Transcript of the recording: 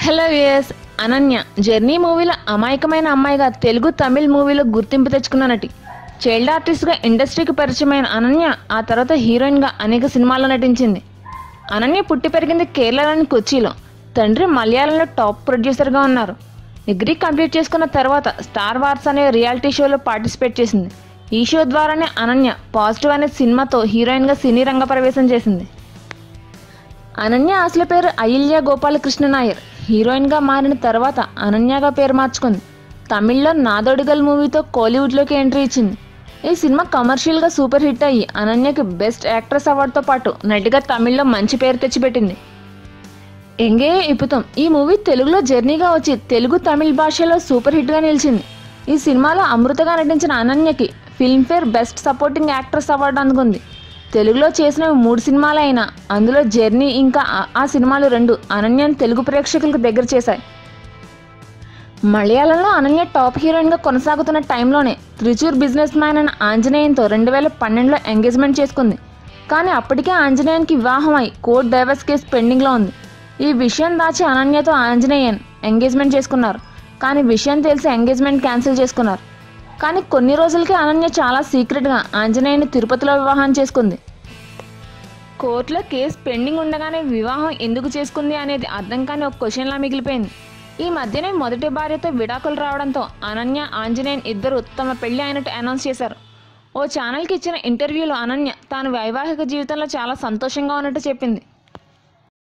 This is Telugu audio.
Hello viewers. అనన్య జర్నీ మూవీలో అమాయకమైన అమ్మాయిగా తెలుగు తమిళ్ మూవీలో గుర్తింపు తెచ్చుకున్న నటి. చైల్డ్ ఆర్టిస్ట్గా ఇండస్ట్రీకి పరిచయమైన అనన్య ఆ తర్వాత హీరోయిన్గా అనేక సినిమాల్లో నటించింది. అనన్య పుట్టి పెరిగింది కేరళలోని కొచ్చిలో. తండ్రి మలయాళంలో టాప్ ప్రొడ్యూసర్గా ఉన్నారు. డిగ్రీ కంప్లీట్ చేసుకున్న తర్వాత స్టార్ వార్స్ అనే రియాలిటీ షోలో పార్టిసిపేట్ చేసింది. ఈ షో ద్వారానే అనన్య పాజిటివ్ అనే సినిమాతో హీరోయిన్గా సినీ రంగ ప్రవేశం చేసింది. అనన్య అసలు పేరు అహిల్య గోపాలకృష్ణ నాయర్. హీరోయిన్గా మారిన తర్వాత అనన్యగా పేరు మార్చుకుంది. తమిళ్లో నాదోడిగల్ మూవీతో కోలీవుడ్లోకి ఎంట్రీ ఇచ్చింది. ఈ సినిమా కమర్షియల్గా సూపర్ హిట్ అయ్యి అనన్యకి బెస్ట్ యాక్ట్రెస్ అవార్డుతో పాటు నటిగా తమిళ్లో మంచి పేరు తెచ్చిపెట్టింది. ఎంగే ఇపుతం ఈ మూవీ తెలుగులో జర్నీగా వచ్చి తెలుగు తమిళ్ భాషలో సూపర్ హిట్గా నిలిచింది. ఈ సినిమాలో అమృతగా నటించిన అనన్యకి Filmfare best supporting actress award అందుకుంది. తెలుగులో చేసిన 3 సినిమాలు అయినా అందులో జర్నీ ఇంకా ఆ సినిమాలు 2 అనన్యను తెలుగు ప్రేక్షకులకు దగ్గర చేశాయి. మలయాళంలో అనన్య టాప్ హీరోయిన్గా కొనసాగుతున్న టైంలోనే త్రిచూర్ బిజినెస్ మ్యాన్ అయిన ఆంజనేయన్తో 2012లో ఎంగేజ్మెంట్ చేసుకుంది. కానీ అప్పటికే ఆంజనేయన్కి వివాహం అయి కోర్టు డైవర్స్ కేసు పెండింగ్లో ఉంది. ఈ విషయం దాచి అనన్యతో ఆంజనేయన్ ఎంగేజ్మెంట్ చేసుకున్నారు. కానీ విషయం తెలిసి ఎంగేజ్మెంట్ క్యాన్సిల్ చేసుకున్నారు. కానీ కొన్ని రోజులకే అనన్య చాలా సీక్రెట్గా ఆంజనేయుని తిరుపతిలో వివాహం చేసుకుంది. కోర్టులో కేసు పెండింగ్ ఉండగానే వివాహం ఎందుకు చేసుకుంది అనేది అర్థం కాని ఒక క్వశ్చన్లా మిగిలిపోయింది. ఈ మధ్యనే మొదటి భార్యతో విడాకులు రావడంతో అనన్య ఆంజనేయన్ ఇద్దరు తమ పెళ్లి అయినట్టు అనౌన్స్ చేశారు. ఓ ఛానల్కి ఇచ్చిన ఇంటర్వ్యూలో అనన్య తాను వైవాహిక జీవితంలో చాలా సంతోషంగా ఉన్నట్టు చెప్పింది.